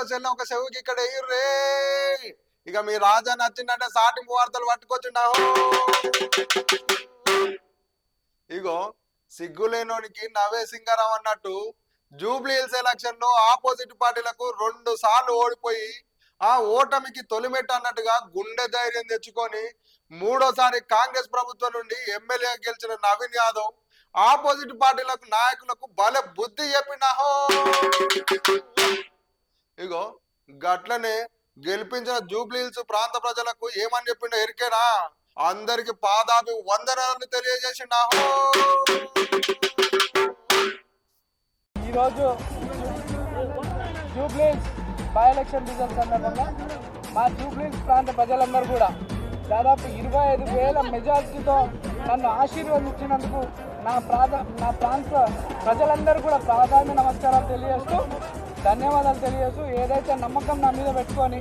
Cell ఒక చెవుకి ఇక్కడ ఎయ్యుర్రే. ఇక మీ రాజా నచ్చిందంటే సాటింపు వార్తలు పట్టుకొచ్చిండాహో. ఇగో సిగ్గులేనోనికి నవే సింగారం అన్నట్టు జూబ్లీ హిల్స్ ఎలక్షన్ లో ఆపోజిట్ పార్టీలకు 2 సార్లు ఓడిపోయి ఆ ఓటమికి తొలిమెట్టు అన్నట్టుగా గుండె ధైర్యం తెచ్చుకొని 3వ సారి కాంగ్రెస్ ప్రభుత్వం నుండి ఎమ్మెల్యే గెలిచిన నవీన్ యాదవ్ ఆపోజిట్ పార్టీలకు నాయకులకు భలే బుద్ధి చెప్పినాహో. ఇగో గట్లనే గెలిపించిన జూబ్లీ హిల్స్ ప్రాంత ప్రజలకు ఏమని చెప్పిండో ఎరికేనా? అందరికి పాదాభి వందనాలను తెలియజేసిండాహో. ఈరోజు Jubilee hills by election result సందర్భంగా మా జూబ్లీ హిల్స్ ప్రాంత ప్రజలందరూ కూడా దాదాపు 25,000 మెజార్టీతో నన్ను ఆశీర్వదించినందుకు నా ప్రాంత ప్రజలందరూ కూడా ప్రాధాన్య నమస్కారాలు తెలియజేస్తూ ధన్యవాదాలు తెలియజేస్తూ ఏదైతే నమ్మకం నా మీద పెట్టుకొని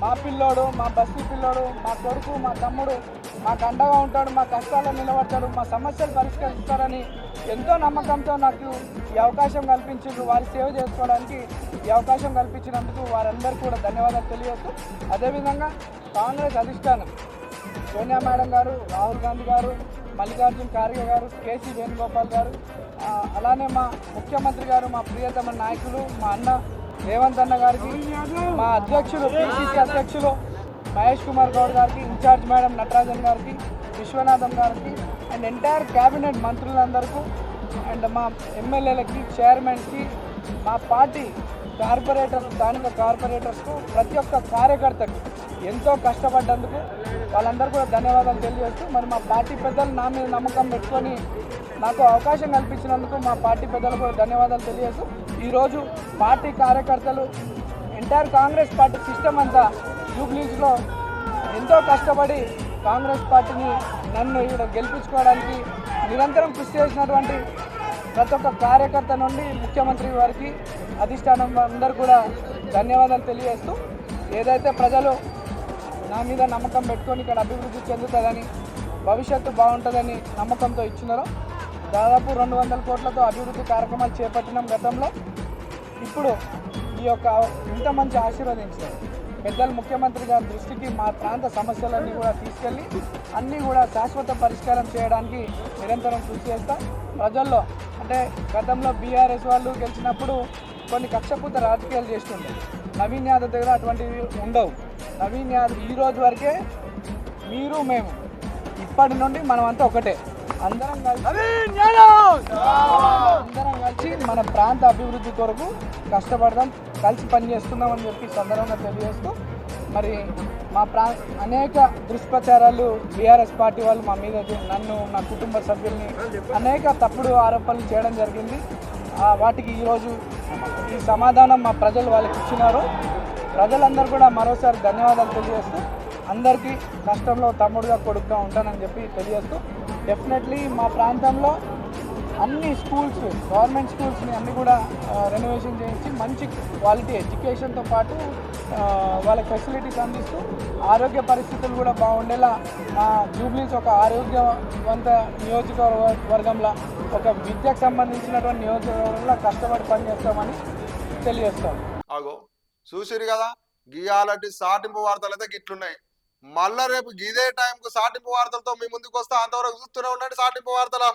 మా పిల్లోడు, మా బస్తీ పిల్లోడు, మా కొడుకు, మా తమ్ముడు మాకు అండగా ఉంటాడు, మా కష్టాల్లో నిలబడతాడు, మా సమస్యలు పరిష్కరిస్తారని ఎంతో నమ్మకంతో నాకు ఈ అవకాశం కల్పించారు. వారి సేవ చేసుకోవడానికి ఈ అవకాశం కల్పించినందుకు వారందరికీ కూడా ధన్యవాదాలు తెలియజేస్తూ అదేవిధంగా కాంగ్రెస్ అధిష్టానం సోనియా మేడం గారు, రాహుల్ గాంధీ గారు, మల్లికార్జున్ ఖార్గే గారు, కేసీ వేణుగోపాల్ గారు, అలానే మా ముఖ్యమంత్రి గారు, మా ప్రియతమ నాయకులు మా అన్న రేవంత్ అన్న గారికి, మా అధ్యక్షులు పిసిసి అధ్యక్షులు మహేష్ కుమార్ గౌడ్ గారికి, ఇన్ఛార్జ్ మేడం నటరాజన్ గారికి, విశ్వనాథం గారికి అండ్ ఎంటైర్ క్యాబినెట్ మంత్రులందరికీ అండ్ మా ఎమ్మెల్యేలకి, చైర్మన్కి, మా పార్టీ కార్పొరేటర్స్, స్థానిక కార్పొరేటర్స్కు, ప్రతి ఒక్క కార్యకర్తకు ఎంతో కష్టపడ్డందుకు వాళ్ళందరూ కూడా ధన్యవాదాలు తెలియజేస్తూ మరి మా పార్టీ పెద్దలు నా మీద నమ్మకం పెట్టుకొని నాకు అవకాశం కల్పించినందుకు మా పార్టీ పెద్దలకు కూడా ధన్యవాదాలు తెలియజేస్తూ ఈరోజు పార్టీ కార్యకర్తలు ఎంటైర్ కాంగ్రెస్ పార్టీ సిస్టమ్ అంతా జూబ్లీస్లో ఎంతో కష్టపడి కాంగ్రెస్ పార్టీని నన్ను ఇక్కడ గెలిపించుకోవడానికి నిరంతరం కృషి చేసినటువంటి ప్రతి ఒక్క కార్యకర్త నుండి ముఖ్యమంత్రి వారికి, అధిష్టానం అందరూ కూడా ధన్యవాదాలు తెలియజేస్తూ ఏదైతే ప్రజలు నా మీద నమ్మకం పెట్టుకొని ఇక్కడ అభివృద్ధి చెందుతుందని, భవిష్యత్తు బాగుంటుందని నమ్మకంతో ఇచ్చినారో దాదాపు 200 కోట్లతో అభివృద్ధి కార్యక్రమాలు చేపట్టినాం గతంలో. ఇప్పుడు ఈ యొక్క ఇంత మంచి ఆశీర్వదించారు పెద్దలు ముఖ్యమంత్రి గారి దృష్టికి మా ప్రాంత సమస్యలన్నీ కూడా తీసుకెళ్ళి అన్నీ కూడా శాశ్వత పరిష్కారం చేయడానికి నిరంతరం కృషి చేస్తా. ప్రజల్లో అంటే గతంలో బీఆర్ఎస్ వాళ్ళు గెలిచినప్పుడు కొన్ని కక్షపూత రాజకీయాలు చేస్తుండే, నవీన్ యాదవ్ దగ్గర అటువంటివి ఉండవు. నవీన్ యాదవ్ ఈ రోజు వరకే మీరు మేము ఇప్పటి నుండి మనమంతా ఒకటే, అందరం కలిసి మన ప్రాంత అభివృద్ధి కొరకు కష్టపడదాం, కలిసి పనిచేస్తున్నామని చెప్పి సందర్భంగా తెలియజేస్తూ మరి మా అనేక దుష్ప్రచారాలు బీఆర్ఎస్ పార్టీ వాళ్ళు మా మీద నన్ను, నా కుటుంబ సభ్యుల్ని అనేక తప్పుడు ఆరోపణలు చేయడం జరిగింది. వాటికి ఈరోజు ఈ సమాధానం మా ప్రజలు వాళ్ళకి ఇచ్చినారు. ప్రజలందరూ కూడా మరోసారి ధన్యవాదాలు తెలియజేస్తూ అందరికీ కష్టంలో తమ్ముడుగా కొడుకుగా ఉంటానని చెప్పి తెలియజేస్తూ డెఫినెట్లీ మా ప్రాంతంలో అన్ని స్కూల్స్, గవర్నమెంట్ స్కూల్స్ని అన్నీ కూడా రెనోవేషన్ చేయించి మంచి క్వాలిటీ ఎడ్యుకేషన్తో పాటు వాళ్ళకి ఫెసిలిటీస్ అందిస్తూ ఆరోగ్య పరిస్థితులు కూడా బాగుండేలా జూబ్లీస్ ఒక ఆరోగ్యవంత నియోజకవర్గంలో, ఒక విద్యకు సంబంధించినటువంటి నియోజకవర్గంలో కష్టపడి పనిచేస్తామని తెలియజేస్తాం. ఆగో చూసిరు కదా, గీయాలంటే సాటింపు వార్తలు అయితే గిట్లున్నాయి. మళ్ళా రేపు ఇదే టైంకు సాటింపు వార్తలతో మీ ముందుకు వస్తా. అంతవరకు చూస్తూనే ఉండండి సాటింపు వార్తలు.